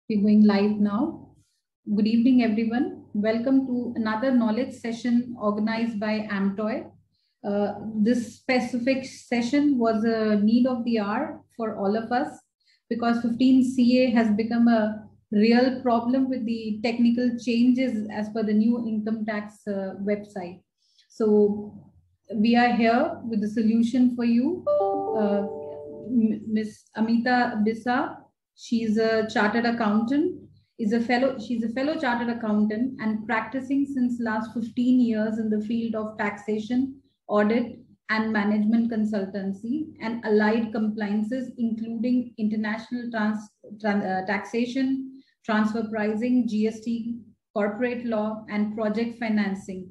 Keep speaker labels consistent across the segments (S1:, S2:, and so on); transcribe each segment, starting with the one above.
S1: We're going live now. Good evening, everyone. Welcome to another knowledge session organized by AMTOY. This specific session was a need of the hour for all of us because 15CA has become a real problem with the technical changes as per the new income tax website. So we are here with the solution for you. Ms. Amita Bisa, she's a chartered accountant, she's a fellow chartered accountant and practicing since last 15 years in the field of taxation, audit, and management consultancy and allied compliances, including international taxation, transfer pricing, GST, corporate law, and project financing.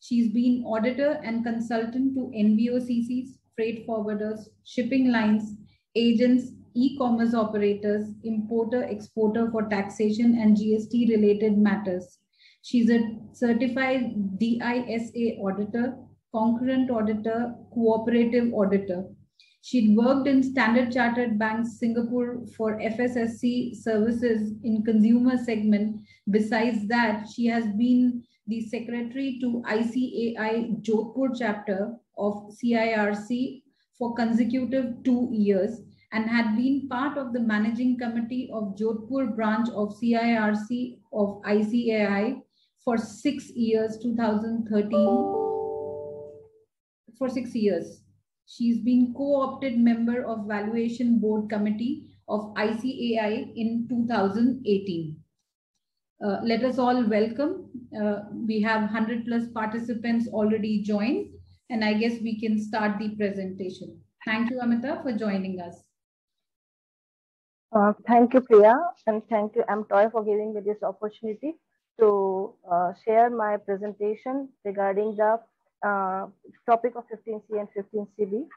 S1: She's been auditor and consultant to NVOCCs, freight forwarders, shipping lines, agents, e-commerce operators, importer, exporter for taxation and GST related matters. She's a certified DISA auditor, concurrent auditor, cooperative auditor. She'd worked in Standard Chartered Bank Singapore for FSSC services in consumer segment. Besides that, she has been the secretary to ICAI Jodhpur chapter of CIRC for consecutive 2 years and had been part of the managing committee of Jodhpur branch of CIRC of ICAI for 6 years, 2013, for 6 years. She's been co-opted member of Valuation Board Committee of ICAI in 2018. Let us all welcome. We have 100 plus participants already joined, and I guess we can start the presentation. Thank you, Amita, for joining us.
S2: Thank you, Priya, and thank you, AMTOY, for giving me this opportunity to share my presentation regarding the topic of 15C and 15CB.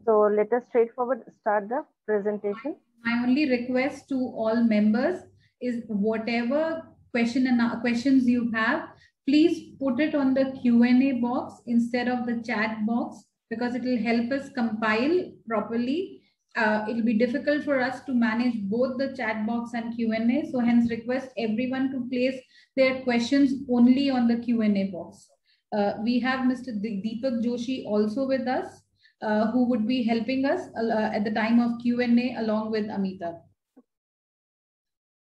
S2: So let us straightforward start the presentation.
S1: My only request to all members is whatever questions you have, please put it on the Q&A box instead of the chat box because it will help us compile properly. It will be difficult for us to manage both the chat box and Q&A. So hence request everyone to place their questions only on the Q&A box. We have Mr. Deepak Joshi also with us, who would be helping us at the time of Q&A along with Amita.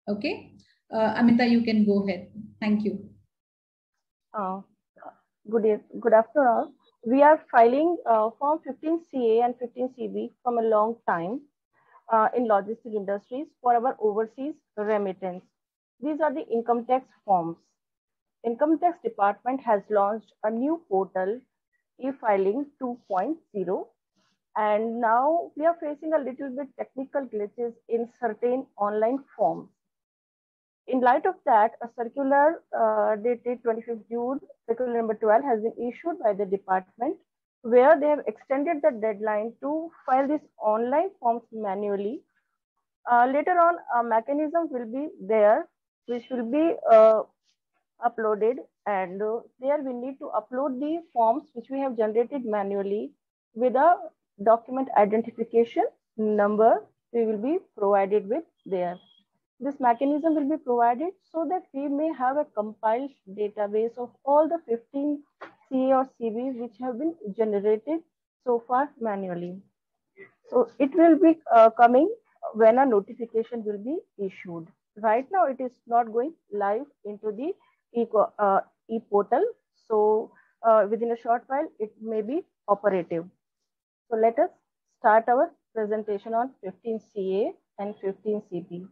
S1: Okay. Amita, you can go ahead. Thank you.
S2: Good afternoon all. We are filing Form 15CA and 15CB from a long time in logistic industries for our overseas remittance. These are the income tax forms. Income tax department has launched a new portal, e-filing 2.0, and now we are facing a little bit technical glitches in certain online forms. In light of that, a circular dated 25th June, circular number 12, has been issued by the department where they have extended the deadline to file these online forms manually. Later on, a mechanism will be there which will be uploaded, and there we need to upload the forms which we have generated manually with a document identification number we will be provided with there. This mechanism will be provided so that we may have a compiled database of all the 15 CA or CBs which have been generated so far manually. So it will be coming when a notification will be issued. Right now, it is not going live into the e-portal. So within a short while, it may be operative. So let us start our presentation on 15CA and 15CB.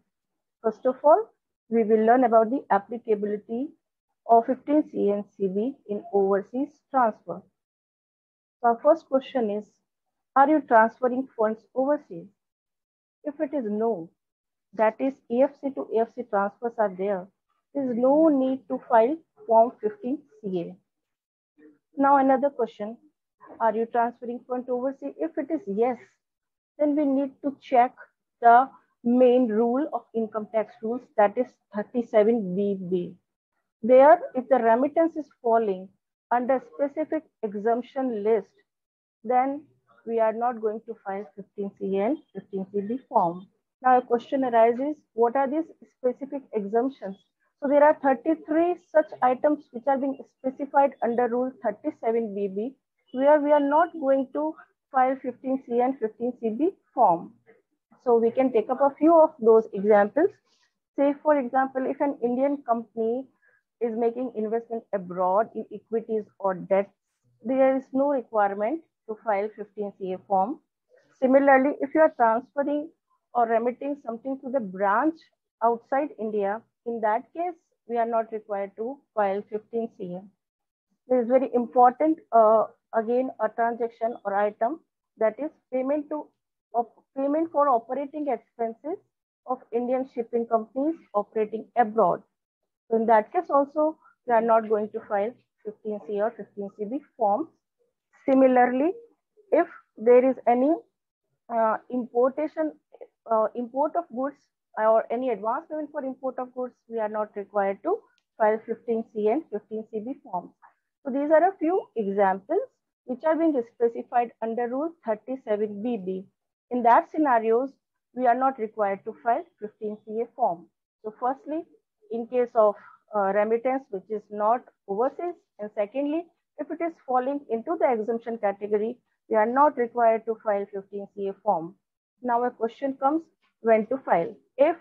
S2: First of all, we will learn about the applicability of 15CA and CB in overseas transfer. So our first question is, are you transferring funds overseas? If it is no, that is EFC to EFC transfers are there is no need to file Form 15CA. Now another question, are you transferring funds overseas? If it is yes, then we need to check the main rule of income tax rules, that is 37BB. There, if the remittance is falling under specific exemption list, then we are not going to file 15CA and 15CB form. Now a question arises, what are these specific exemptions? So there are 33 such items which are being specified under Rule 37BB, where we are not going to file 15C and 15CB form. So we can take up a few of those examples. Say, for example, if an Indian company is making investment abroad in equities or debt, there is no requirement to file 15CA form. Similarly, if you are transferring or remitting something to the branch outside India, in that case, we are not required to file 15CA. This is very important, again, a transaction or item, that is payment for operating expenses of Indian shipping companies operating abroad. So in that case also, we are not going to file 15C or 15CB forms. Similarly, if there is any import of goods or any advance payment for import of goods, we are not required to file 15C and 15CB forms. So these are a few examples which are being specified under Rule 37BB. In that scenarios, we are not required to file 15CA form. So firstly, in case of remittance which is not overseas, and secondly, if it is falling into the exemption category, we are not required to file 15CA form. Now a question comes, when to file? If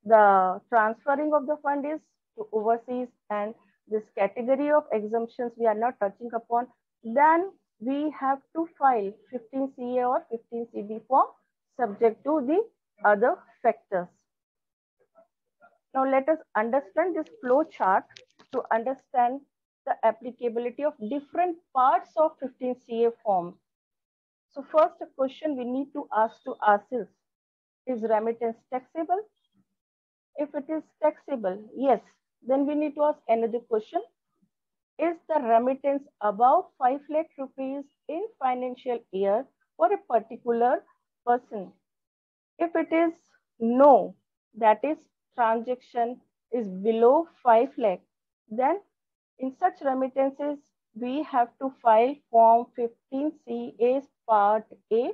S2: the transferring of the fund is to overseas and this category of exemptions we are not touching upon, then we have to file 15CA or 15CB form subject to the other factors. Now let us understand this flow chart to understand the applicability of different parts of 15CA form. So first a question we need to ask to ourselves, is remittance taxable? If it is taxable, yes, then we need to ask another question. Is the remittance above 5 lakh rupees in financial year for a particular person? If it is no, that is transaction is below 5 lakh, then in such remittances, we have to file Form 15CA Part A,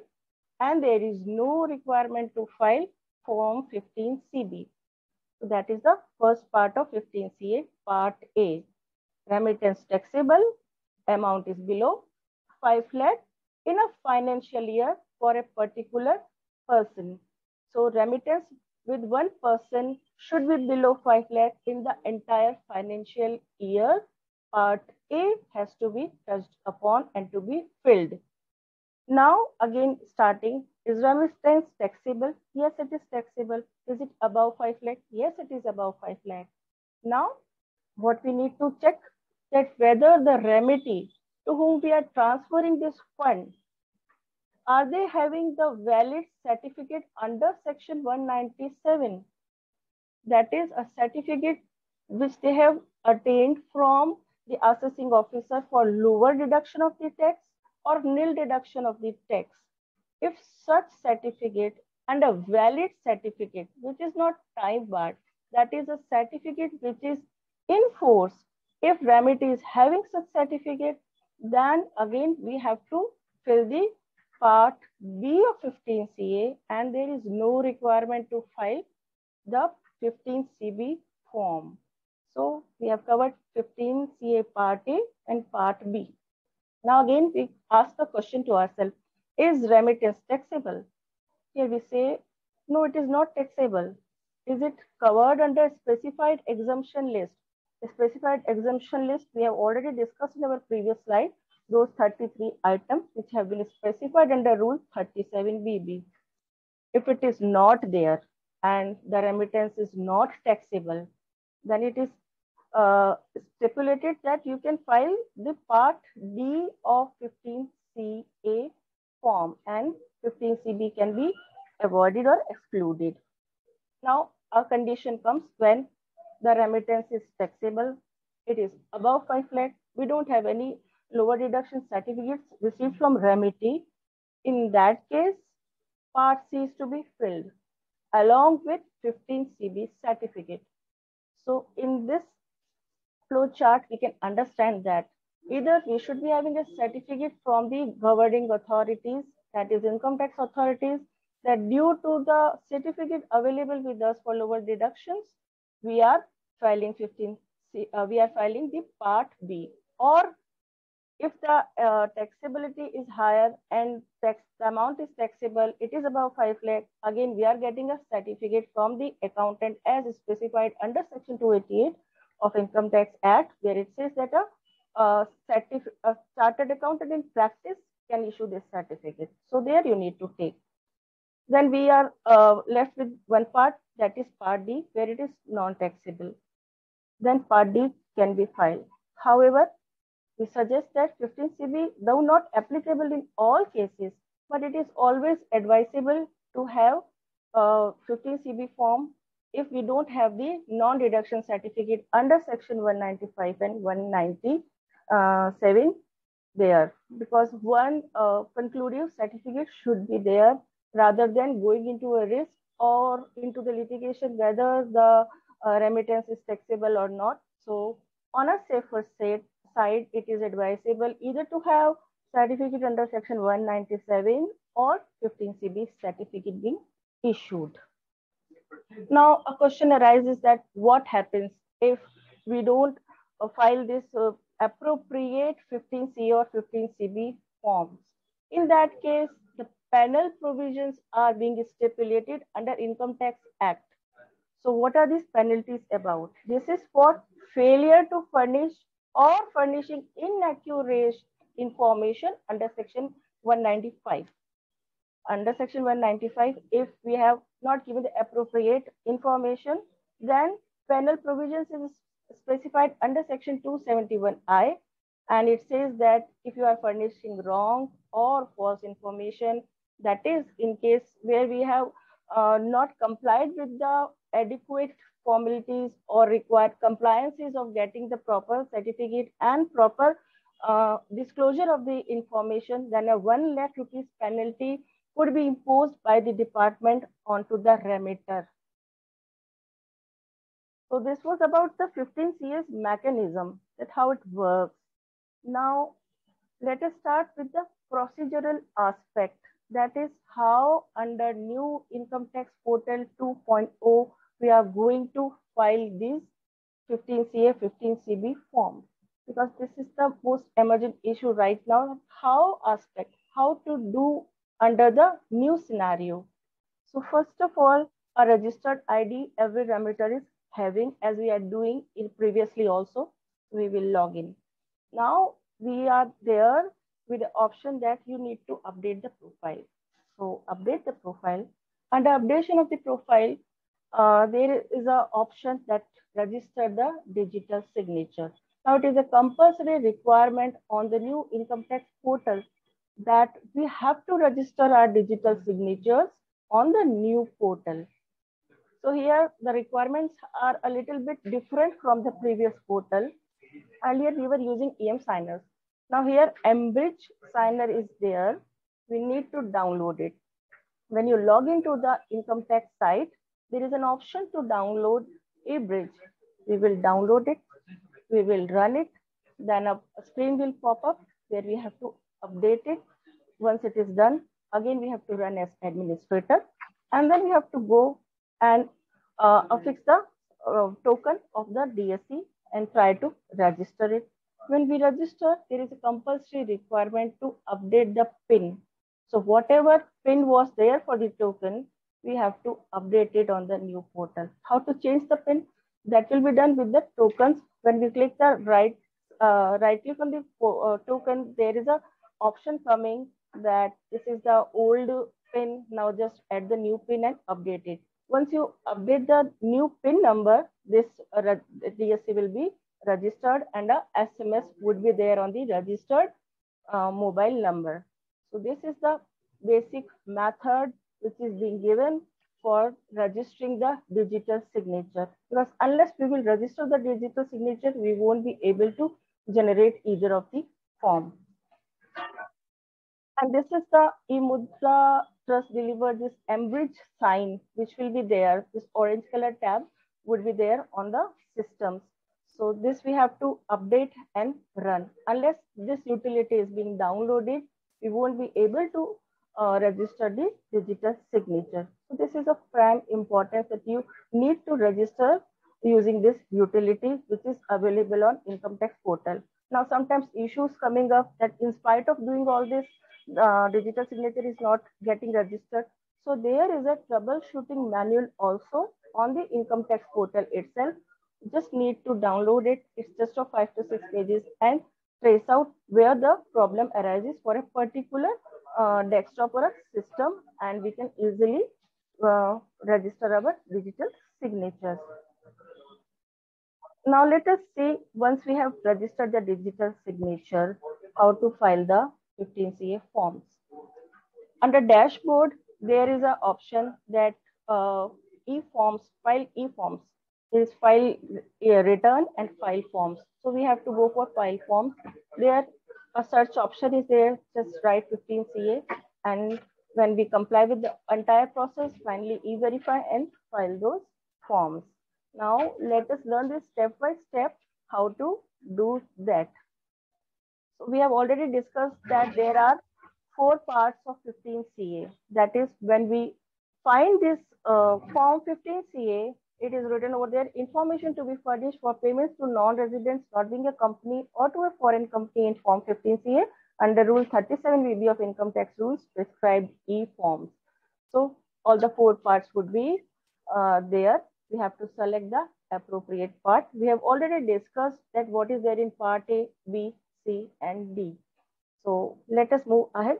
S2: and there is no requirement to file Form 15CB. So that is the first part of 15CA Part A. Remittance taxable, amount is below 5 lakh in a financial year for a particular person. So remittance with one person should be below 5 lakh in the entire financial year. Part A has to be touched upon and to be filled. Now again starting, is remittance taxable? Yes, it is taxable. Is it above 5 lakh? Yes, it is above 5 lakh. Now what we need to check, that whether the remittee to whom we are transferring this fund, are they having the valid certificate under section 197? That is a certificate which they have attained from the assessing officer for lower deduction of the tax or nil deduction of the tax. If such certificate and a valid certificate which is not time barred, that is a certificate which is in force, if remittee is having such certificate, then again we have to fill the Part B of 15CA, and there is no requirement to file the 15CB form. So we have covered 15CA Part A and Part B. Now again we ask the question to ourselves, is remittance taxable? Here we say, no, it is not taxable. Is it covered under specified exemption list? The specified exemption list we have already discussed in our previous slide, those 33 items which have been specified under Rule 37BB. If it is not there and the remittance is not taxable, then it is stipulated that you can file the Part D of 15CA form and 15CB can be avoided or excluded. Now a condition comes when the remittance is taxable, it is above 5 lakh, we don't have any lower deduction certificates received from remittee. In that case, Part C is to be filled along with 15CB certificate. So in this flow chart, we can understand that either we should be having a certificate from the governing authorities, that is income tax authorities, that due to the certificate available with us for lower deductions, we are filing 15C, we are filing the Part B. Or if the taxability is higher and the amount is taxable, it is above 5 lakh, again, we are getting a certificate from the accountant as specified under Section 288 of Income Tax Act, where it says that a chartered accountant in practice can issue this certificate. So there you need to take. Then we are left with one part, that is Part D, where it is non-taxable. Then Part D can be filed. However, we suggest that 15CB, though not applicable in all cases, but it is always advisable to have 15CB form if we don't have the non-deduction certificate under Section 195 and 197 there, because one conclusive certificate should be there rather than going into a risk or into the litigation whether the remittance is taxable or not. So on a safer side, it is advisable either to have certificate under Section 197 or 15CB certificate being issued. Now, a question arises that what happens if we don't file this appropriate 15C or 15CB forms? In that case, the penal provisions are being stipulated under Income Tax Act. So what are these penalties about? This is for failure to furnish or furnishing inaccurate information under Section 195. Under Section 195, if we have not given the appropriate information, then penal provisions is specified under Section 271I, and it says that if you are furnishing wrong or false information, that is in case where we have not complied with the adequate formalities or required compliances of getting the proper certificate and proper disclosure of the information, then a 1 lakh rupees penalty could be imposed by the department onto the remitter. So this was about the 15CS mechanism, that how it works. Now, let us start with the procedural aspect. That is how under new Income Tax Portal 2.0, we are going to file these 15CA, 15CB forms. Because this is the most emergent issue right now, how to do under the new scenario. So first of all, a registered ID every remitter is having, as we are doing in previously also. We will log in. Now we are there with the option that you need to update the profile. So update the profile. Under updation of the profile, there is an option that register the digital signature. Now it is a compulsory requirement on the new income tax portal that we have to register our digital signatures on the new portal. So here the requirements are a little bit different from the previous portal. Earlier we were using EM signers. Now here mBridge signer is there. We need to download it. When you log into the income tax site, there is an option to download eBridge. We will download it. We will run it. Then a screen will pop up where we have to update it. Once it is done, again we have to run as administrator, and then we have to go and affix the token of the DSC and try to register it. When we register, there is a compulsory requirement to update the PIN. So whatever PIN was there for the token, we have to update it on the new portal. How to change the PIN? That will be done with the tokens. When we click the right click on the token, there is a option coming that this is the old PIN. Now just add the new PIN and update it. Once you update the new PIN number, this DSC will be registered and a SMS would be there on the registered mobile number. So this is the basic method which is being given for registering the digital signature. Because unless we will register the digital signature, we won't be able to generate either of the form. And this is the eMudra Trust delivered this mBridge sign, which will be there. This orange color tab would be there on the systems. So this we have to update and run. Unless this utility is being downloaded, we won't be able to register the digital signature. So this is of prime importance that you need to register using this utility, which is available on income tax portal. Now, sometimes issues coming up that in spite of doing all this, digital signature is not getting registered. So there is a troubleshooting manual also on the income tax portal itself. You just need to download it. It's just of 5 to 6 pages and trace out where the problem arises for a particular desktop or a system, and we can easily register our digital signatures. Now let us see, once we have registered the digital signature, how to file the 15CA forms. Under dashboard, there is an option that e-forms, file e-forms. There is file return and file forms. So we have to go for file forms. There a search option is there, just write 15CA, and when we comply with the entire process, finally e-verify and file those forms. Now let us learn this step by step how to do that. So we have already discussed that there are 4 parts of 15CA. That is, when we find this form 15CA, it is written over there, information to be furnished for payments to non-residents not being a company or to a foreign company in form 15CA under Rule 37 VB of Income Tax Rules prescribed e-forms. So all the 4 parts would be there. We have to select the appropriate part. We have already discussed that what is there in part A, B, C, and D. So let us move ahead.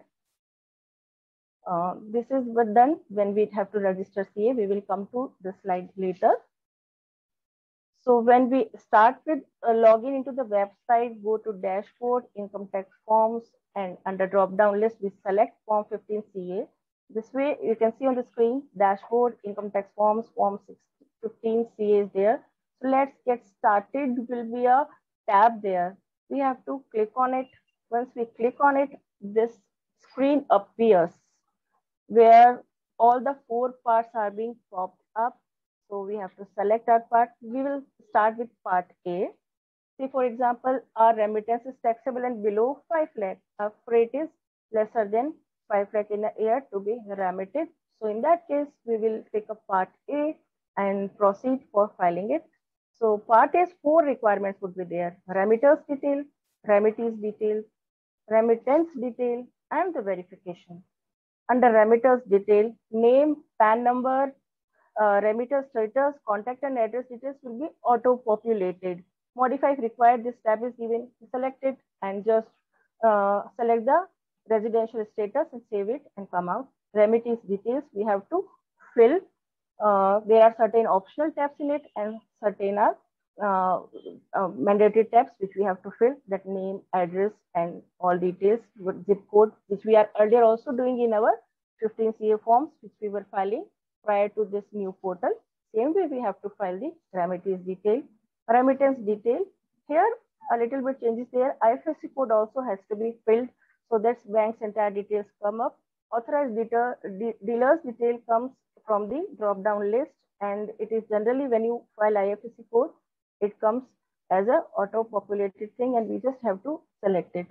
S2: This is done when we have to register CA. We will come to the slide later. So when we start with login into the website, go to dashboard, income tax forms, and under drop down list, we select form 15CA. This way you can see on the screen, dashboard, income tax forms, form 15CA is there. So let's get started. Will be a tab there. We have to click on it. Once we click on it, this screen appears where all the 4 parts are being popped up. So we have to select our part. We will start with part A. See, for example, our remittance is taxable and below 5 lakh. Our freight is lesser than 5 lakh in a year to be remitted. So in that case, we will take up part A and proceed for filing it. So part A's 4 requirements would be there: remitter's detail, remittee's detail, remittance detail, and the verification. Under remitter's detail, name, PAN number, remitter status, contact and address details will be auto-populated. Modify if required, this tab is given, selected, and just select the residential status and save it and come out. Remittee's details we have to fill. There are certain optional tabs in it and certain are mandatory tabs which we have to fill, that name, address, and all details, zip code, which we are earlier also doing in our 15CA forms, which we were filing prior to this new portal. Same way we have to file the remittee's detail, remittance detail. Here a little bit changes there. IFSC code also has to be filled, so that's bank's entire details come up. Authorized dealer's detail comes from the drop down list, and it is generally when you file IFSC code, it comes as a auto populated thing, and we just have to select it.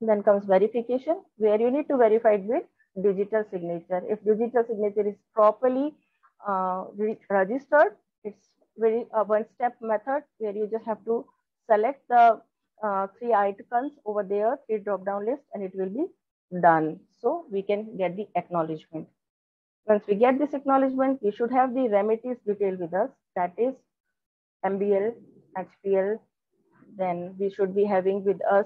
S2: Then comes verification, where you need to verify it with digital signature. If digital signature is properly registered, it's very one-step method where you just have to select the 3 icons over there, 3 drop-down list, and it will be done. So we can get the acknowledgement. Once we get this acknowledgement, we should have the remittee's detail with us. That is MBL, HPL. Then we should be having with us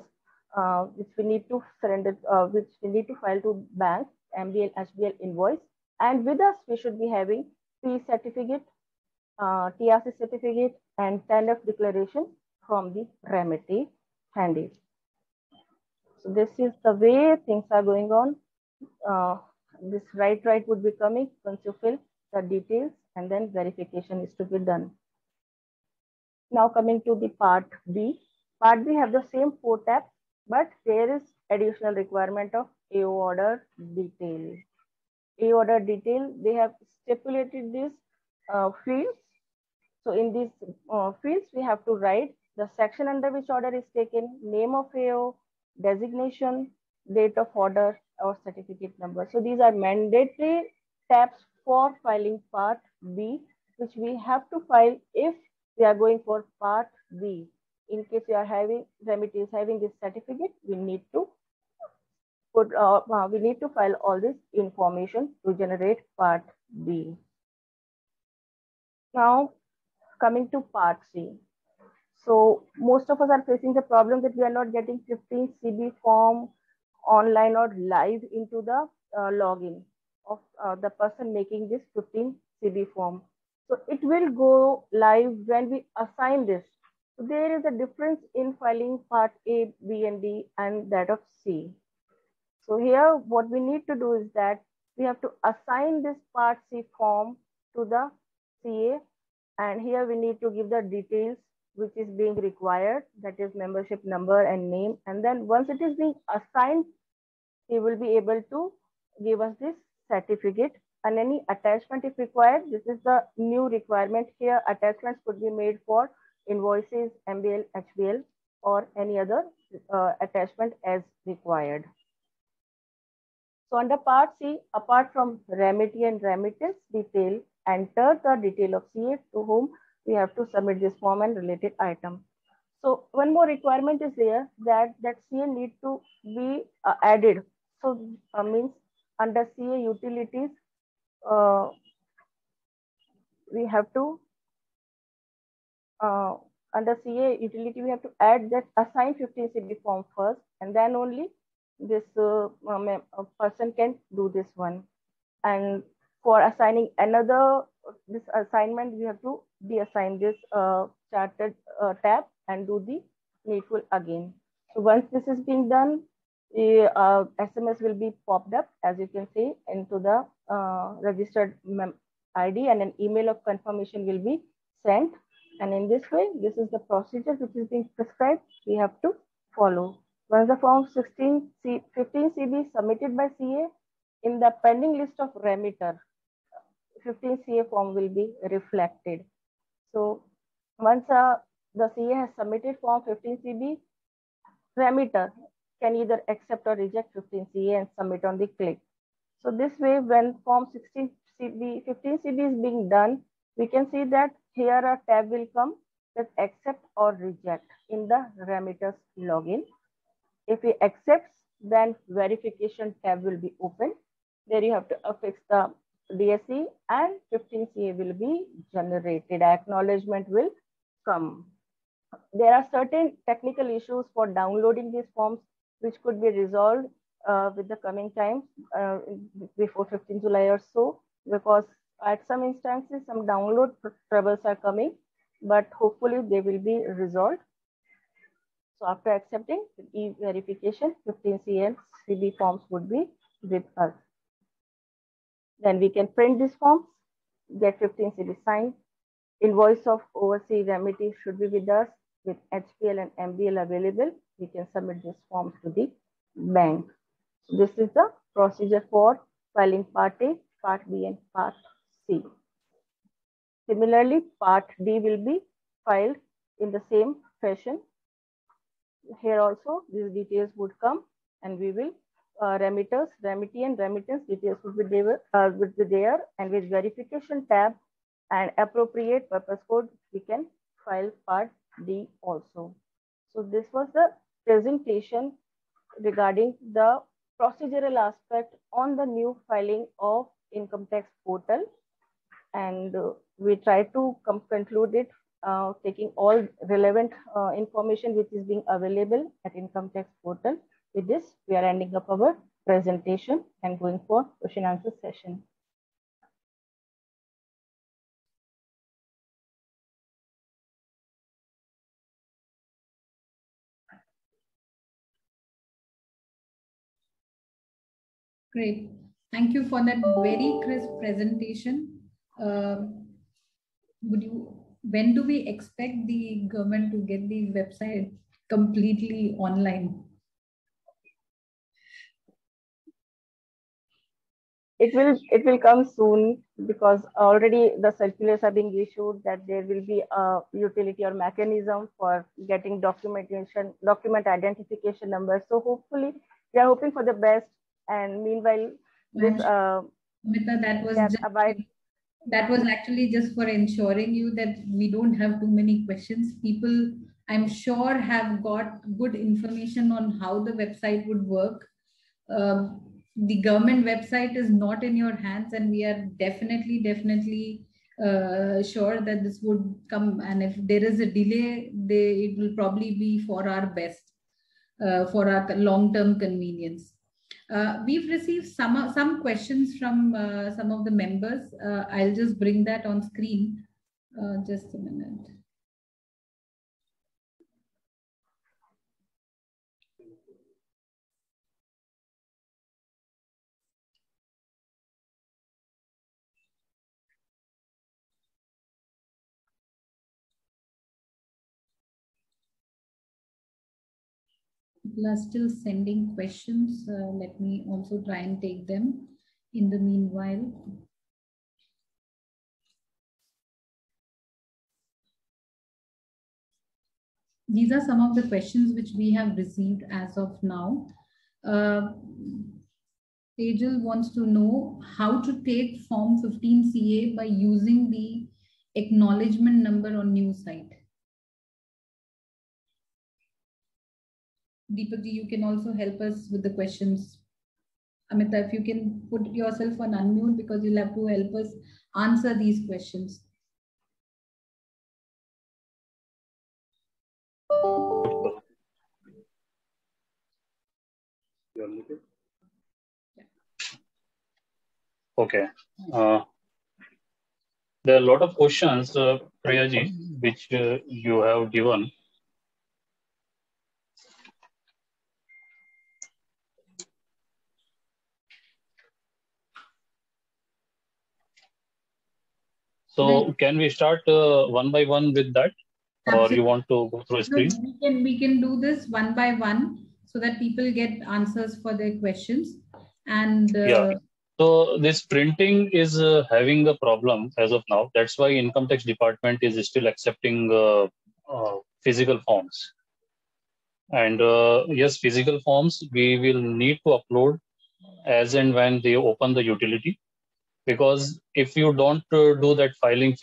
S2: which we need to surrender, which we need to file to bank, MBL, HBL invoice. And with us, we should be having P certificate, TRC certificate, and TANF declaration from the remittee handy. So this is the way things are going on. This right would be coming once you fill the details, and then verification is to be done. Now coming to the part B. Part B have the same 4 tabs, but there is additional requirement of AO order detail. AO order detail, they have stipulated these fields. So in these fields, we have to write the section under which order is taken, name of AO, designation, date of order, or certificate number. So these are mandatory tabs for filing Part B, which we have to file if we are going for Part B. In case you are having Remedy is having this certificate, we need to file all this information to generate Part B. Now coming to Part C. So most of us are facing the problem that we are not getting 15 CB form online or live into the login of the person making this 15 CB form. So it will go live when we assign this. So there is a difference in filing Part A, B, and D and that of C. So here what we need to do is that we have to assign this Part C form to the CA, and here we need to give the details which is being required, that is membership number and name. And then once it is being assigned, he will be able to give us this certificate and any attachment if required. This is the new requirement here. Attachments could be made for invoices, MBL, HBL, or any other attachment as required. So under Part C, apart from remedy and remittance detail, enter the detail of CA to whom we have to submit this form and related item. So one more requirement is there that CA need to be added. So means under CA utilities, we have to under CA utility we have to add that assign 15 CB form first, and then only this person can do this one. And for assigning another this assignment, we have to deassign this charted tab and do the needful again. So once this is being done, the SMS will be popped up, as you can see, into the registered ID, and an email of confirmation will be sent. And in this way, this is the procedure which is being prescribed. We have to follow. Once the form 15 CB submitted by CA, in the pending list of remitter, 15 CA form will be reflected. So once the CA has submitted form 15 CB, remitter can either accept or reject 15 CA and submit on the click. So this way, when form 15 CB is being done, we can see that here a tab will come that accept or reject in the remitter's login. If he accepts, then verification tab will be open. There you have to affix the DSE and 15 CA will be generated. Acknowledgement will come. There are certain technical issues for downloading these forms which could be resolved with the coming time before 15 July or so, because at some instances some download troubles are coming, but hopefully they will be resolved. So after accepting e-verification, 15 CB forms would be with us. Then we can print these forms, get 15 CB signed. Invoice of overseas remedy should be with us with HPL and MBL available. We can submit these forms to the bank. This is the procedure for filing Part A, Part B, and Part C. Similarly, Part D will be filed in the same fashion. Here also these details would come, and we will remitters, remedy and remittance details would be there, and with verification tab and appropriate purpose code, we can file Part D also. So this was the presentation regarding the procedural aspect on the new filing of income tax portal, and we try to conclude it taking all relevant information which is being available at income tax portal. With this, we are ending up our presentation and going for question answer session.
S1: Great. Thank you for that very crisp presentation. When do we expect the government to get the website completely online?
S2: It will come soon, because already the circulars are being issued that there will be a utility or mechanism for getting document identification number. So hopefully we are hoping for the best. And meanwhile, this
S1: Amita, that was actually just for ensuring you that we don't have too many questions. People, I'm sure, have got good information on how the website would work. The government website is not in your hands, and we are definitely sure that this would come. And if there is a delay, it will probably be for our best, for our long-term convenience. We've received some questions from some of the members. I'll just bring that on screen. Just a minute. People are still sending questions. Let me also try and take them in the meanwhile. These are some of the questions which we have received as of now. Tejal wants to know how to take Form 15CA by using the acknowledgement number on new site. Deepak, you can also help us with the questions. Amita, if you can put yourself on unmute, because you'll have to help us answer these questions.
S3: Okay. There are a lot of questions, Priyaji, which you have given. So can we start one by one with that? Absolutely. Or you want to go through a screen?
S1: No, we can do this one by one so that people get answers for their questions. And
S3: yeah. So this printing is having a problem as of now. That's why Income Tax Department is still accepting physical forms. And yes, physical forms we will need to upload as and when they open the utility. Because if you don't do that filing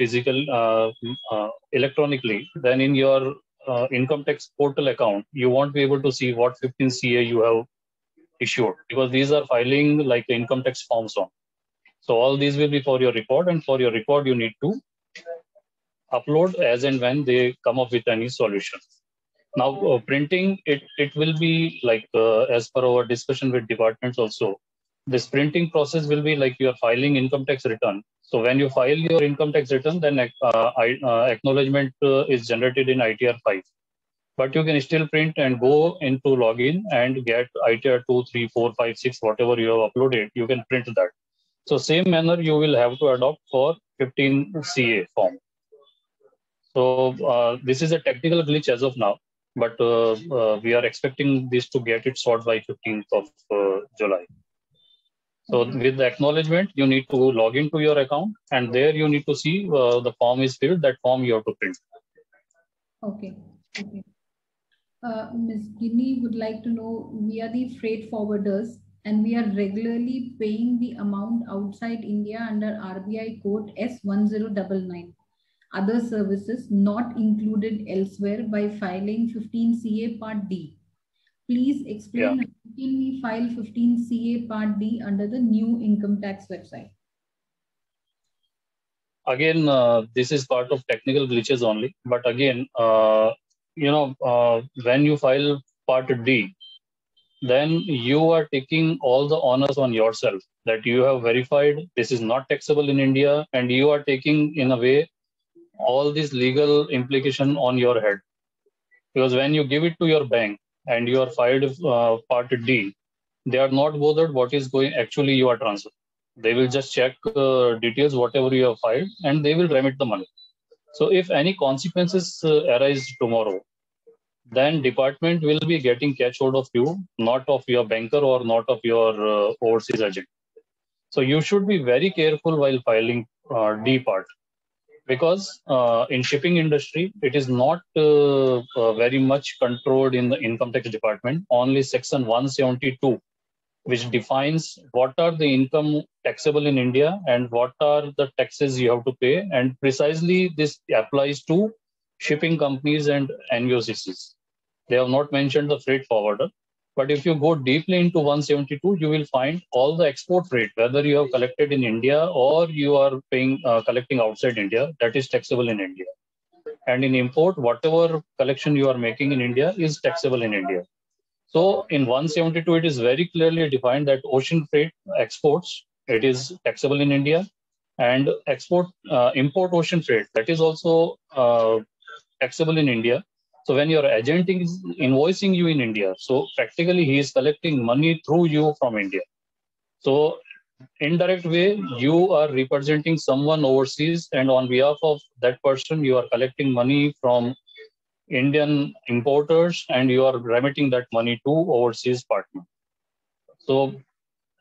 S3: electronically, then in your income tax portal account, you won't be able to see what 15CA you have issued, because these are filing like the income tax forms on. So all these will be for your record, and for your record, you need to upload as and when they come up with any solution. Now, printing, it will be like, as per our discussion with departments also, this printing process will be like you are filing income tax return. So when you file your income tax return, then acknowledgement is generated in ITR 5. But you can still print and go into login and get ITR 2, 3, 4, 5, 6, whatever you have uploaded, you can print that. So same manner you will have to adopt for 15CA form. So this is a technical glitch as of now, but we are expecting this to get it solved by 15th of July. So with the acknowledgement, you need to log into your account, and there you need to see the form is filled. That form you have to print.
S1: Okay. Okay. Ms. Guinea would like to know, we are the freight forwarders and we are regularly paying the amount outside India under RBI code S1099. Other services not included elsewhere by filing 15CA Part D. Please explain how can we file 15CA Part D under the new income tax website?
S3: Again, this is part of technical glitches only. But again, when you file Part D, then you are taking all the honors on yourself, that you have verified this is not taxable in India, and you are taking, in a way, all this legal implication on your head. Because when you give it to your bank and you are filed Part D, they are not bothered what is going, actually you are transferred. They will just check details, whatever you have filed, and they will remit the money. So if any consequences arise tomorrow, then department will be getting catch hold of you, not of your banker or not of your overseas agent. So you should be very careful while filing D part. Because in shipping industry, it is not very much controlled in the income tax department. Only section 172 which defines what are the income taxable in India and what are the taxes you have to pay. And precisely this applies to shipping companies and NVOCCs. They have not mentioned the freight forwarder. But if you go deeply into 172, you will find all the export freight, whether you have collected in India or you are paying collecting outside India, that is taxable in India. And in import, whatever collection you are making in India is taxable in India. So in 172, it is very clearly defined that ocean freight exports, it is taxable in India, and import ocean freight, that is also taxable in India. So when your agent is invoicing you in India, so practically he is collecting money through you from India. So indirect way, you are representing someone overseas, and on behalf of that person, you are collecting money from Indian importers and you are remitting that money to overseas partner. So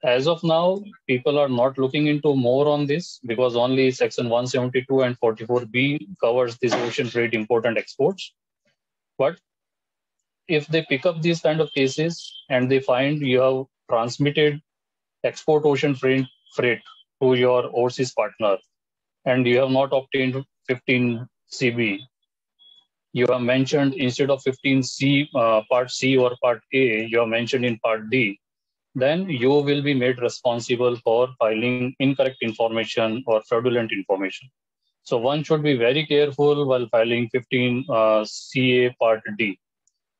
S3: as of now, people are not looking into more on this because only section 172 and 44B covers this ocean freight import and exports. But if they pick up these kind of cases and they find you have transmitted export ocean freight to your overseas partner and you have not obtained 15 CB, you have mentioned instead of 15C, part C or part A, you have mentioned in part D, then you will be made responsible for filing incorrect information or fraudulent information. So one should be very careful while filing 15 CA part D.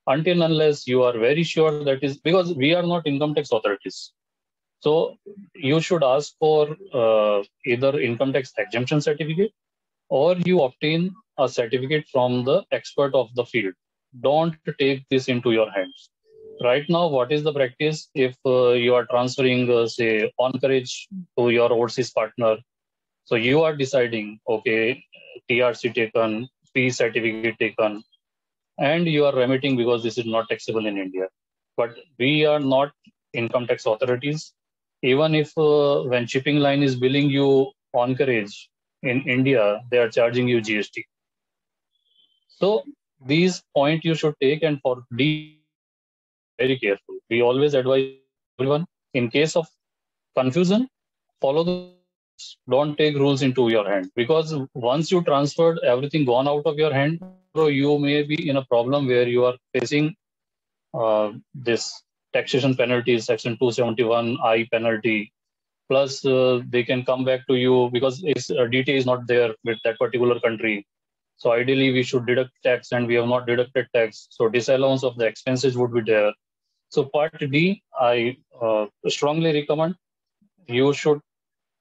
S3: Until unless you are very sure that is, because we are not income tax authorities. So you should ask for either income tax exemption certificate or you obtain a certificate from the expert of the field. Don't take this into your hands. Right now, what is the practice? If you are transferring, say, on-carriage to your overseas partner, so you are deciding, okay, TRC taken, P certificate taken, and you are remitting because this is not taxable in India. But we are not income tax authorities. Even if when shipping line is billing you on-carriage in India, they are charging you GST. So these points you should take, and for D, very careful. We always advise everyone, in case of confusion, follow the rules. Don't take rules into your hand, because once you transferred everything gone out of your hand, you may be in a problem where you are facing this taxation penalty, section 271I penalty. Plus, they can come back to you because its DTA is not there with that particular country. So ideally, we should deduct tax, and we have not deducted tax. So disallowance of the expenses would be there. So part D, I strongly recommend you should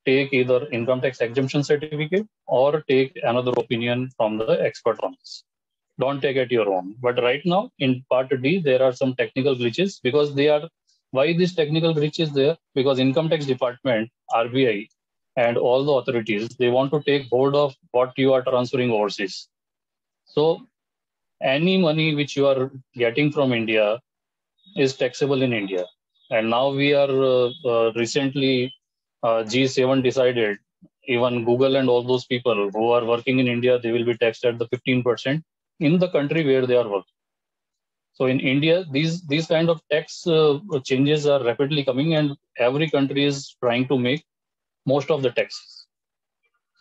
S3: take either income tax exemption certificate or take another opinion from the expert on this. Don't take it your own. But right now, in part D, there are some technical glitches because they are. Why this technical glitch is there? Because income tax department, RBI, and all the authorities, they want to take hold of what you are transferring overseas. So any money which you are getting from India is taxable in India. And now we are recently, G7 decided, even Google and all those people who are working in India, they will be taxed at the 15% in the country where they are working. So in India, these kind of tax changes are rapidly coming, and every country is trying to make most of the taxes.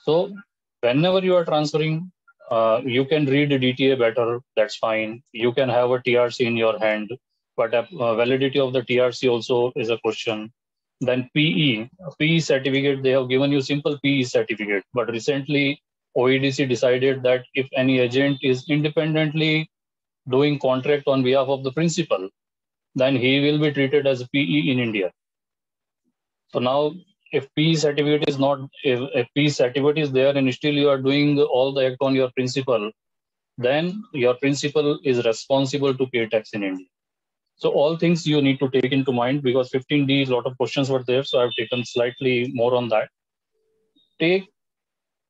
S3: So whenever you are transferring, you can read the DTA better, that's fine. You can have a TRC in your hand, but validity of the TRC also is a question. Then PE certificate, they have given you simple PE certificate, but recently OEDC decided that if any agent is independently doing contract on behalf of the principal, then he will be treated as a PE in India. So now, if PE certificate is not, if PE certificate is there and still you are doing all the act on your principal, then your principal is responsible to pay tax in India. So all things you need to take into mind, because 15D, a lot of questions were there, so I've taken slightly more on that. Take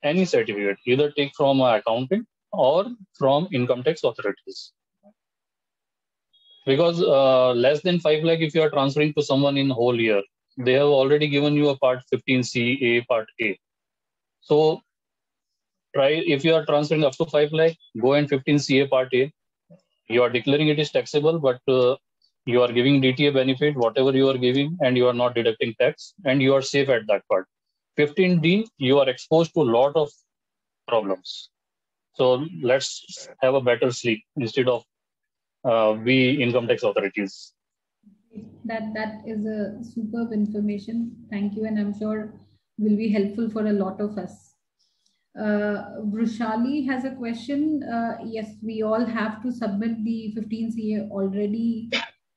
S3: any certificate, either take from an accountant or from income tax authorities. Because less than 5 lakh, if you are transferring to someone in whole year, they have already given you a part 15C, part A. So try, if you are transferring up to 5 lakh, go and 15CA part A. You are declaring it is taxable, but You are giving DTA benefit, whatever you are giving, and you are not deducting tax, and you are safe at that part. 15D, you are exposed to a lot of problems. So let's have a better sleep instead of we income tax authorities.
S1: That is a superb information. Thank you, and I'm sure will be helpful for a lot of us. Brushali has a question. Yes, we all have to submit the 15 CA already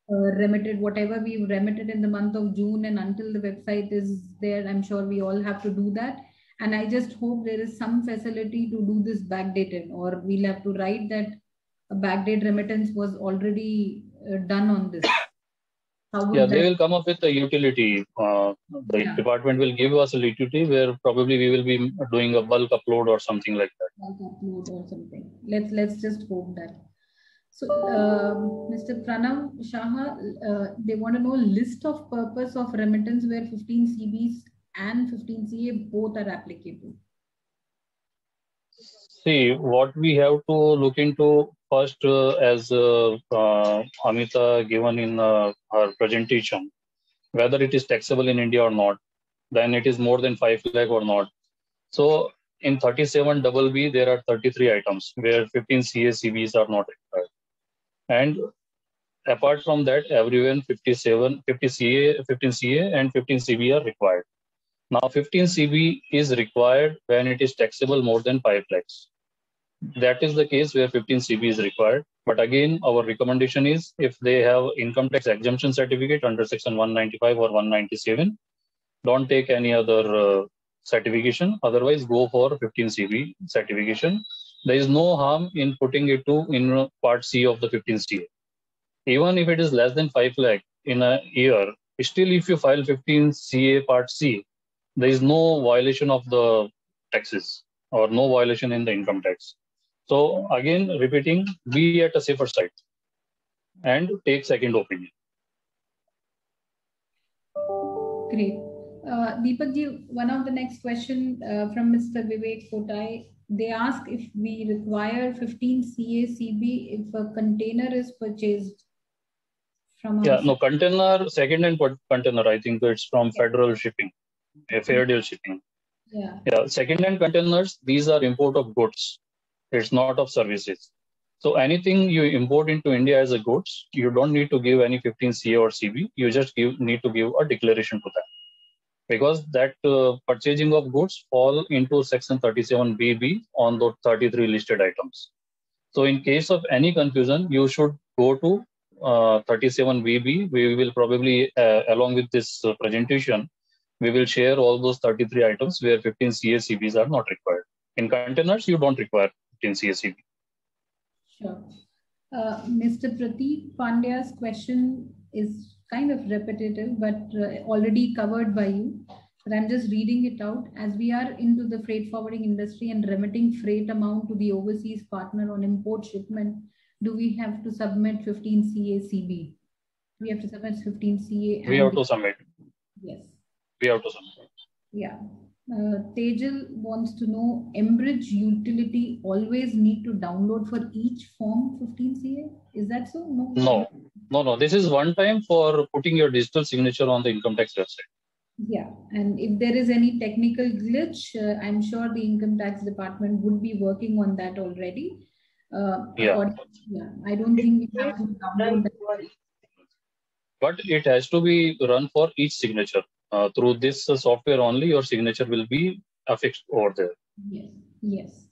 S1: remitted, whatever we've remitted in the month of June, and until the website is there, I'm sure we all have to do that. And I just hope there is some facility to do this backdated, or we'll have to write that a backdate remittance was already done on this.
S3: Yeah, they will come up with a utility. The department will give us a utility where probably we will be doing a bulk upload or something like that.
S1: Bulk upload or something. Let's just hope that. So, Mr. Pranav Shaha, they want to know list of purpose of remittance where 15 CBs and 15 CA both are applicable.
S3: See, what we have to look into first, as Amita given in her presentation, whether it is taxable in India or not, then it is more than 5 lakh or not. So in 37BB, there are 33 items where 15 CA CBs are not required. And apart from that, everyone 50 CA, 15 CA and 15 CB are required. Now 15 CB is required when it is taxable more than 5 lakhs. That is the case where 15 CB is required. But again, our recommendation is if they have income tax exemption certificate under section 195 or 197, don't take any other certification. Otherwise, go for 15 CB certification. There is no harm in putting it in part C of the 15 CA. Even if it is less than 5 lakh in a year, still if you file 15 CA part C, there is no violation of the taxes or no violation in the income tax. So again, repeating, be at a safer side and take second opinion.
S1: Great. Deepak ji, one of the next question from Mr. Vivek Kotai, they ask if we require 15 CA CB if a container is purchased from
S3: Yeah, no, container, second-hand container, I think it's from Federal Shipping, Fair Deal Shipping.
S1: Yeah.
S3: Yeah, second-hand containers, these are import of goods. It's not of services. So anything you import into India as a goods, you don't need to give any 15 CA or CB. You just need to give a declaration to them. Because that purchasing of goods fall into section 37BB on the 33 listed items. So in case of any confusion, you should go to 37BB. We will probably, along with this presentation, we will share all those 33 items where 15 CA CBs are not required. In containers, you don't require 15 CA CB.
S1: Sure. Mr. Prateek Pandya's question is kind of repetitive, but already covered by you. But I'm just reading it out. As we are into the freight forwarding industry and remitting freight amount to the overseas partner on import shipment, do we have to submit 15 CA CB? We have to submit 15 CA.
S3: We have to submit.
S1: Yes.
S3: We have to submit.
S1: Yeah. Tejal wants to know, Embridge utility always need to download for each form 15 CA? Is that so?
S3: No. This is one time for putting your digital signature on the income tax website.
S1: Yeah. And if there is any technical glitch, I'm sure the income tax department would be working on that already.
S3: Yeah.
S1: I don't think we have to download that.
S3: But it has to be run for each signature. Through this software only, your signature will be affixed over there.
S1: Yes.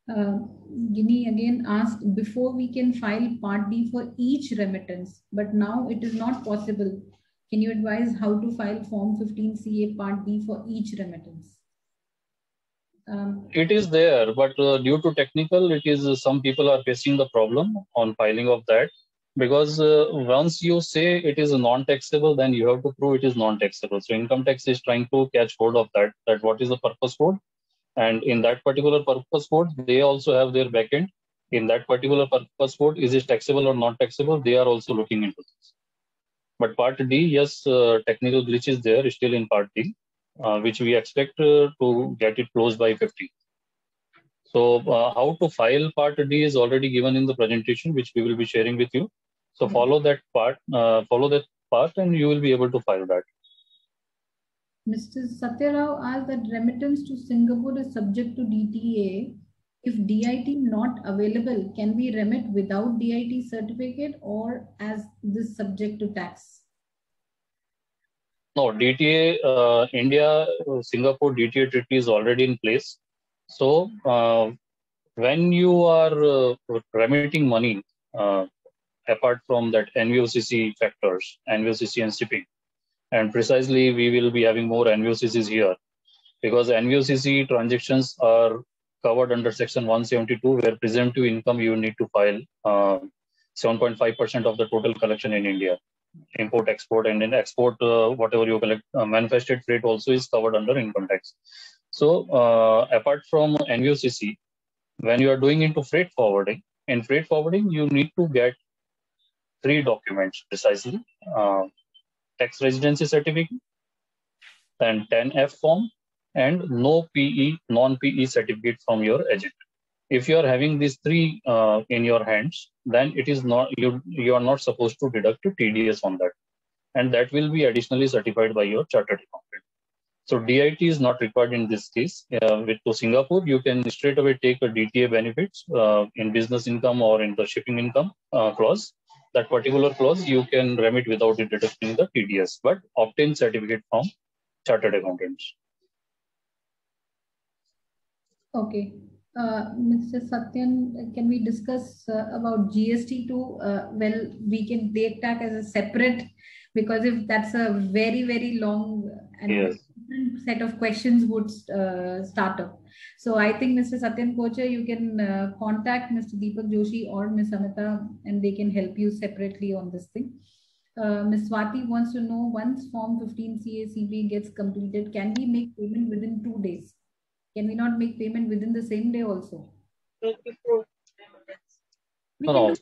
S1: Ginny again asked, before we can file Part D for each remittance, but now it is not possible. Can you advise how to file Form 15 CA Part D for each remittance?
S3: It is there, but due to technical, it is some people are facing the problem on filing of that. Because once you say it is non-taxable, then you have to prove it is non-taxable. So income tax is trying to catch hold of that what is the purpose code. And in that particular purpose code, they also have their backend. In that particular purpose code, is it taxable or not taxable? They are also looking into this. But Part D, yes, technical glitch is there still in Part D, which we expect to get it closed by 15. So how to file Part D is already given in the presentation, which we will be sharing with you. So follow that part, and you will be able to file that.
S1: Mr. Satyarao asked that remittance to Singapore is subject to DTA. If DIT not available, can we remit without DIT certificate or as this subject to tax?
S3: No, DTA, India, Singapore DTA treaty is already in place. So when you are remitting money, apart from that NVOCC factors, NVOCC and shipping, and precisely we will be having more NVOCCs here because NVOCC transactions are covered under section 172 where presumptive income you need to file 7.5% of the total collection in India. Import, export, and in export, whatever you collect, manufactured freight also is covered under income tax. So apart from NVOCC, when you are doing into freight forwarding, in freight forwarding, you need to get 3 documents precisely: tax residency certificate, then 10F form, and no PE, non-PE certificate from your agent. If you are having these 3 in your hands, then it is not you are not supposed to deduct TDS on that, and that will be additionally certified by your chartered accountant. So DIT is not required in this case. With to Singapore, you can straight away take a DTA benefits in business income or in the shipping income clause. That particular clause you can remit without deducting the TDS, but obtain certificate from chartered accountants.
S1: Okay. Mr. Satyan, can we discuss about GST too? Well, we can take that as a separate, because if that's a very, very long and different set of questions would start up. So I think Mr. Satyan Kochhar, you can contact Mr. Deepak Joshi or Ms. Amita and they can help you separately on this thing. Ms. Swati wants to know, once Form 15 CACB gets completed, can we make payment within 2 days? Can we not make payment within the same day also?
S3: No,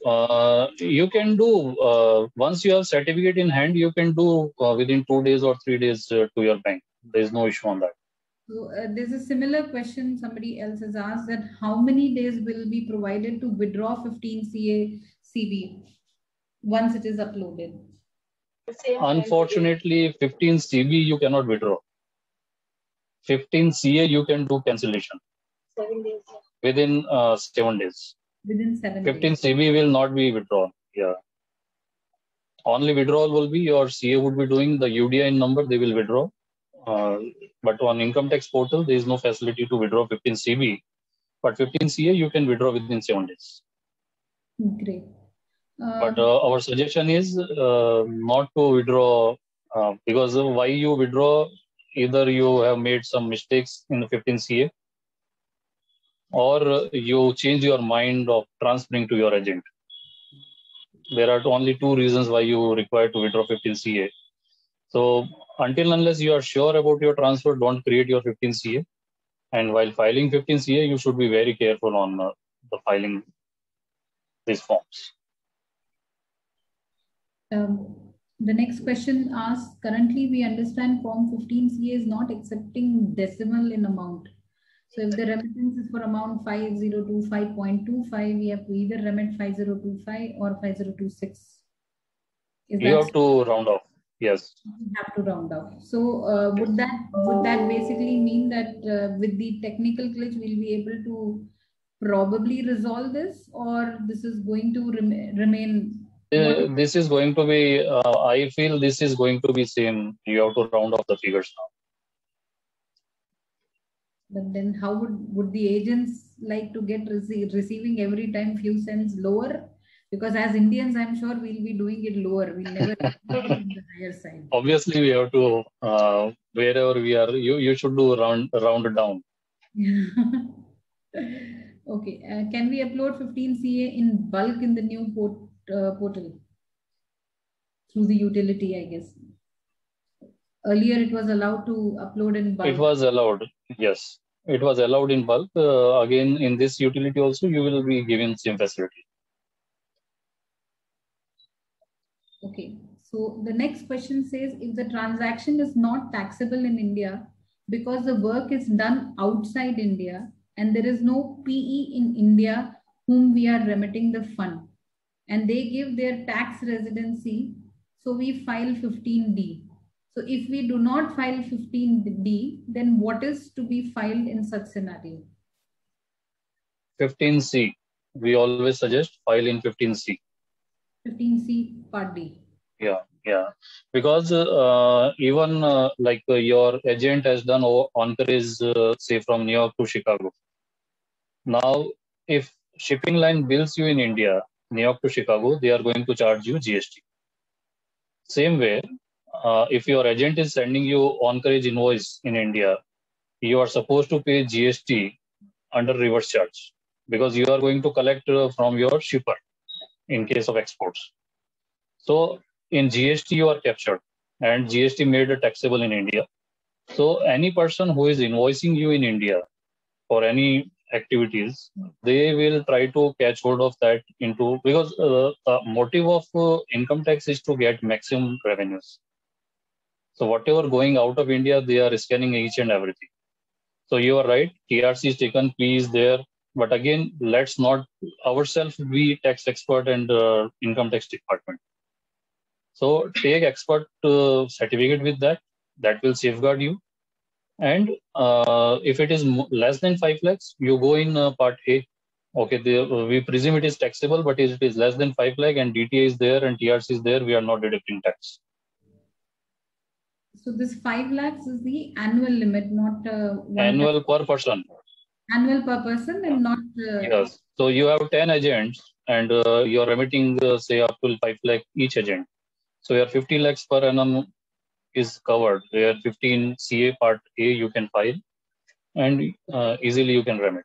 S3: you can do, once you have certificate in hand, you can do within 2 days or 3 days to your bank. There is no issue on that.
S1: So there's a similar question somebody else has asked, that how many days will be provided to withdraw 15 CACB once it is uploaded?
S3: Unfortunately, 15 CB you cannot withdraw. 15 CA you can do cancellation.
S2: 7 days.
S3: Within 7 days.
S1: Within 7
S3: 15
S1: days.
S3: CB will not be withdrawn. Yeah. Only withdrawal will be your CA would be doing the UDI number, they will withdraw. But on income tax portal, there is no facility to withdraw 15 CB. But 15 CA you can withdraw within 7 days.
S1: Great.
S3: But our suggestion is not to withdraw because why you withdraw, either you have made some mistakes in the 15 CA or you change your mind of transferring to your agent. There are only 2 reasons why you require to withdraw 15 CA. So until unless you are sure about your transfer, don't create your 15 CA. And while filing 15 CA, you should be very careful on the filing these forms.
S1: The next question asks, currently we understand Form 15 CA is not accepting decimal in amount. So if the remittance is for amount 5025.25, we have to either remit 5025 or 5026.
S3: You have to round off. Yes.
S1: You have to round off. So would that basically mean that with the technical glitch we'll be able to probably resolve this, or this is going to remain?
S3: This is going to be, I feel this is going to be same. You have to round off the figures now.
S1: But then how would the agents like to get receiving every time few cents lower? Because as Indians, I'm sure we'll be doing it lower. We'll never on the higher side.
S3: Obviously, we have to, wherever we are, you should do round it down.
S1: Okay. Can we upload 15 CA in bulk in the new portal? Through the utility, I guess. Earlier, it was allowed to upload in bulk.
S3: It was allowed, yes. It was allowed in bulk. Again, in this utility also, you will be given same facility.
S1: Okay. So the next question says, if the transaction is not taxable in India because the work is done outside India and there is no PE in India whom we are remitting the fund, and they give their tax residency, so we file 15D. So if we do not file 15D, then what is to be filed in such scenario?
S3: 15C. We always suggest file in 15C.
S1: 15C Part D.
S3: Yeah. Because even like your agent has done on-carriage, say from New York to Chicago. Now, if shipping line bills you in India, New York to Chicago, they are going to charge you GST. Same way, if your agent is sending you on-carriage invoice in India, you are supposed to pay GST under reverse charge because you are going to collect from your shipper in case of exports. So in GST, you are captured and GST made taxable in India. So any person who is invoicing you in India for any activities, they will try to catch hold of that into, because the motive of income tax is to get maximum revenues. So whatever going out of India, they are scanning each and everything. So you are right, TRC is taken, P is there, but again, let's not ourselves be tax expert and income tax department. So take expert certificate with that. That will safeguard you. And if it is less than 5 lakhs, you go in Part A. Okay, we presume it is taxable, but if it is less than 5 lakh and DTA is there and TRC is there, we are not deducting tax.
S1: So this 5 lakhs is the annual limit, not
S3: annual per person.
S1: Annual per person and not.
S3: Yes. So you have 10 agents and you are remitting, say, up to 5 lakh each agent. So your 50 lakhs per annum is covered, where 15 CA Part A you can file and easily you can remit.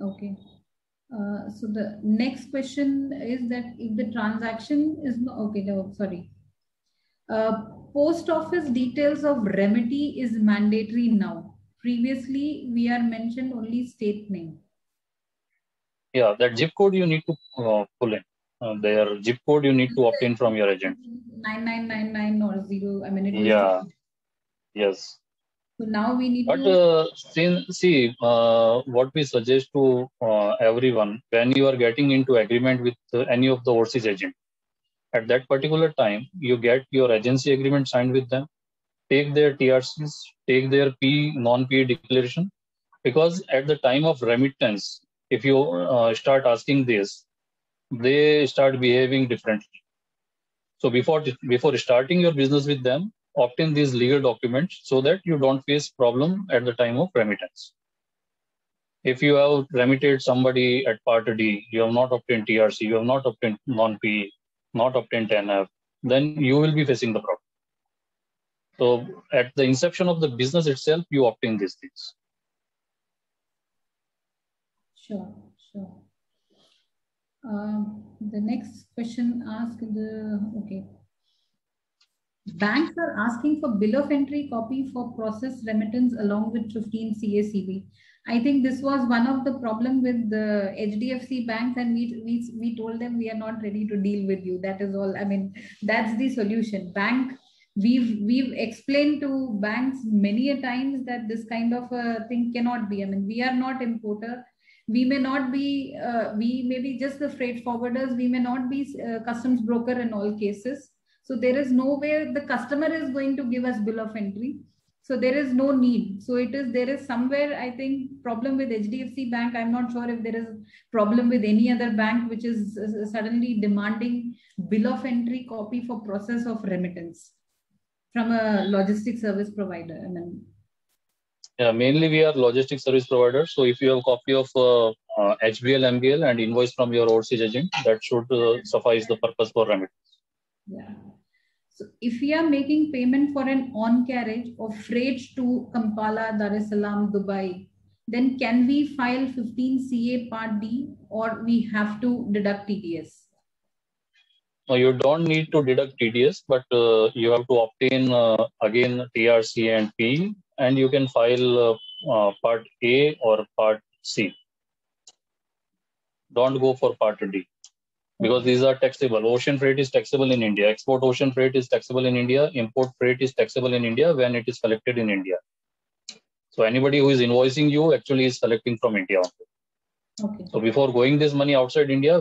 S1: Okay. So the next question is that if the transaction is not, okay, no, sorry. Post office details of remedy is mandatory now. Previously, we are mentioned only state name.
S3: Yeah, that zip code you need to pull in. Their zip code you need to obtain from your agent.
S1: 9999 or 0. I mean, it was.
S3: Yeah. Yes.
S1: So now we need
S3: but,
S1: to.
S3: See, what we suggest to everyone, when you are getting into agreement with any of the overseas agent, at that particular time, you get your agency agreement signed with them, take their TRCs, take their non-P declaration, because at the time of remittance, if you start asking this, they start behaving differently. So before starting your business with them, obtain these legal documents so that you don't face problem at the time of remittance. If you have remitted somebody at Part D, you have not obtained TRC, you have not obtained non-P, not obtained 10F, then you will be facing the problem. So at the inception of the business itself, you obtain these things.
S1: Sure. The next question asked okay. Banks are asking for bill of entry copy for process remittance along with 15 CACB. I think this was one of the problem with the HDFC banks, and we told them we are not ready to deal with you. That is all. I mean, that's the solution. We've explained to banks many a times that this kind of a thing cannot be. I mean, we are not importer. We may not be, we may be just the freight forwarders. We may not be customs broker in all cases. So there is no way the customer is going to give us bill of entry. So there is no need. So there is somewhere, I think, problem with HDFC Bank. I'm not sure if there is problem with any other bank which is suddenly demanding bill of entry copy for process of remittance from a logistic service provider. I mean,
S3: yeah, mainly we are logistic service providers. So if you have a copy of HBL, MBL and invoice from your overseas agent, that should suffice the purpose for remittance.
S1: Yeah. So if we are making payment for an on-carriage of freight to Kampala, Dar es Salaam, Dubai, then can we file 15 CA Part D or we have to deduct TDS?
S3: No, you don't need to deduct TDS, but you have to obtain again TRC and P, and you can file Part A or Part C. Don't go for Part D, because these are taxable. Ocean freight is taxable in India. Export ocean freight is taxable in India. Import freight is taxable in India when it is collected in India. So anybody who is invoicing you actually is collecting from India.
S1: Okay.
S3: So before going this money outside India,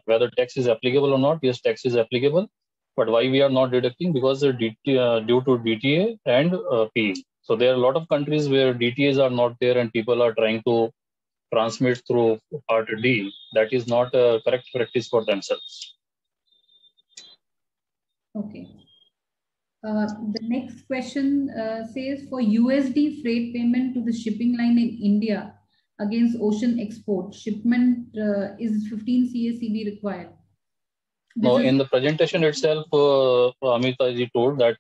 S3: whether tax is applicable or not, yes, tax is applicable. But why we are not deducting? Because due to DTA and PE. So there are a lot of countries where DTAs are not there and people are trying to transmit through Part D. That is not a correct practice for themselves.
S1: Okay. The next question says, for USD freight payment to the shipping line in India against ocean export, shipment is 15 CACB required.
S3: No, in the presentation itself, Amita ji told that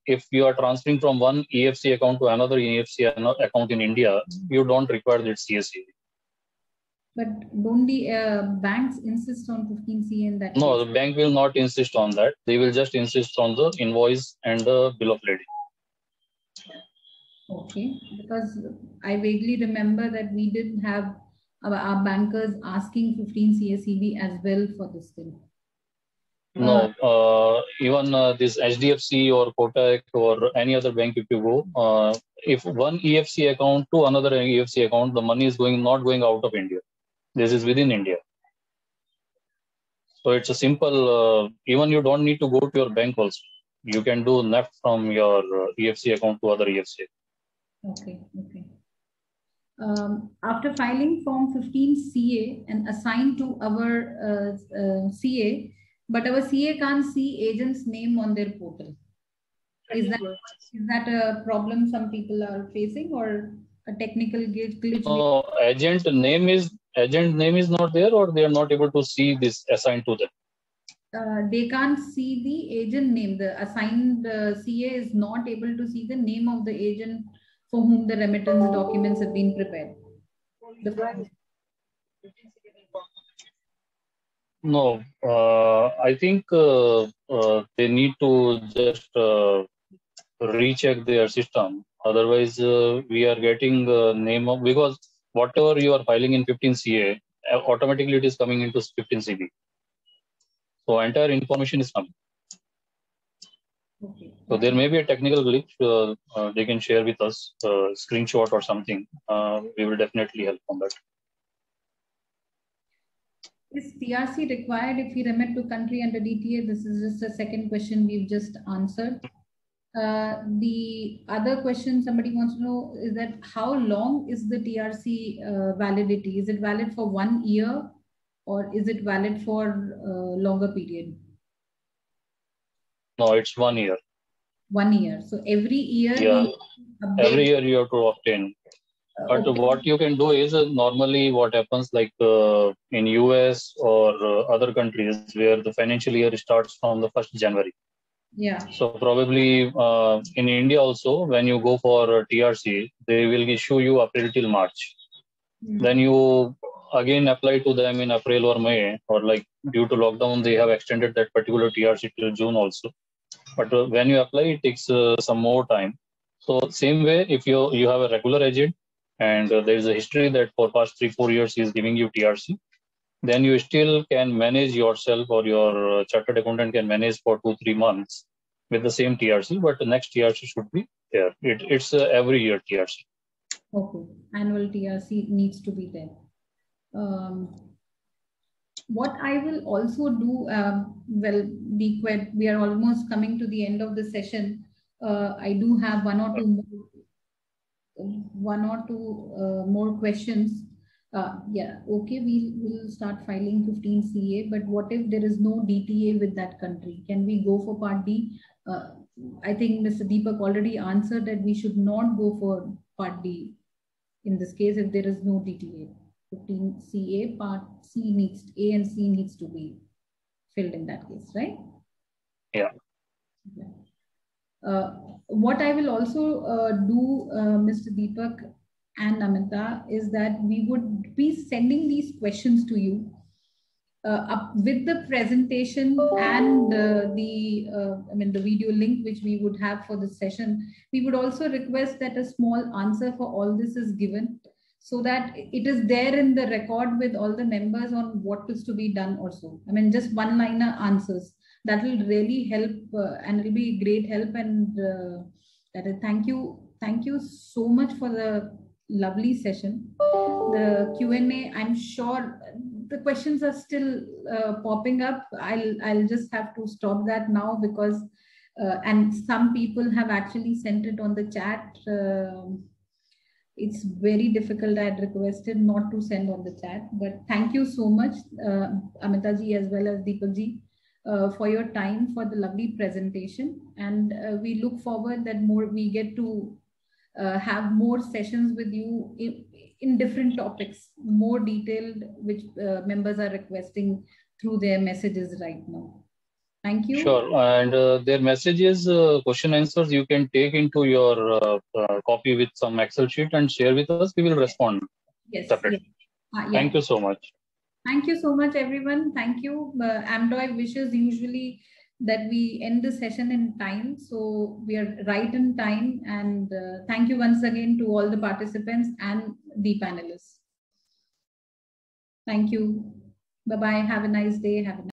S3: if you are transferring from one EFC account to another EFC account in India, you don't require that CACB.
S1: But don't the banks insist on 15 CA in that
S3: No,
S1: case?
S3: the bank will not insist on that. They will just insist on the invoice and the bill of lading.
S1: Okay, because I vaguely remember that we did have our bankers asking 15 CACB as well for this thing.
S3: No, even this HDFC or Kotak or any other bank, if you go, if one EFC account to another EFC account, the money is not going out of India. This is within India. So it's a simple, even you don't need to go to your bank also. You can do NEFT from your EFC account to other EFC.
S1: Okay, okay. After filing Form 15 CA and assigned to our CA, but our CA can't see agent's name on their portal. Is that a problem some people are facing, or a technical glitch?
S3: No, agent name is not there, or they are not able to see this assigned to them.
S1: They can't see the agent name. The assigned CA is not able to see the name of the agent for whom the remittance documents have been prepared.
S3: No, I think they need to just recheck their system. Otherwise, we are getting name of, because whatever you are filing in 15 CA, automatically it is coming into 15 CB. So entire information is coming.
S1: Okay.
S3: So there may be a technical glitch. They can share with us a screenshot or something. We will definitely help on that.
S1: Is TRC required if we remit to country under DTA? This is just a second question we've just answered. The other question somebody wants to know is that how long is the TRC validity? Is it valid for 1 year, or is it valid for a longer period?
S3: No, it's 1 year.
S1: 1 year. So every year,
S3: yeah, every year you have to obtain. But
S1: okay.
S3: What you can do is normally what happens, like in US or other countries where the financial year starts from the 1st January.
S1: Yeah.
S3: So probably in India also, when you go for TRC, they will issue you April till March. Then you again apply to them in April or May, or like due to lockdown, they have extended that particular TRC till June also. But when you apply, it takes some more time. So same way, if you have a regular agent and there is a history that for past 3-4 years he is giving you TRC, then you still can manage yourself, or your chartered accountant can manage for 2-3 months with the same TRC, but the next TRC should be there. It's every year TRC.
S1: Okay, annual TRC needs to be there. What I will also do, well, we are almost coming to the end of the session. I do have one or two more questions. Yeah, okay, we'll start filing 15 CA, but what if there is no DTA with that country? Can we go for Part D? I think Mr. Deepak already answered that we should not go for Part D in this case if there is no DTA. 15 CA, Part C needs, A and C needs to be filled in that case, right?
S3: Yeah.
S1: What I will also do, Mr. Deepak and Amita, is that we would be sending these questions to you up with the presentation and the video link which we would have for the session. We would also request that a small answer for all this is given, so that it is there in the record with all the members on what is to be done also. I mean, just one-liner answers. That will really help and will be great help. And thank you so much for the lovely session. The Q&A, I'm sure the questions are still popping up. I'll just have to stop that now because and some people have actually sent it on the chat. It's very difficult. I had requested not to send on the chat, but thank you so much, Amita ji as well as Deepak ji, for your time, for the lovely presentation. And we look forward that we get to have more sessions with you in different topics, more detailed, which members are requesting through their messages right now. Thank you.
S3: Sure. And their messages, question answers, you can take into your copy with some Excel sheet and share with us. We will respond separately.
S1: Yes.
S3: Thank you so much.
S1: Thank you so much, everyone. Thank you. Amdoy wishes usually that we end the session in time. So we are right in time. And thank you once again to all the participants and the panelists. Thank you. Bye-bye. Have a nice day. Have a nice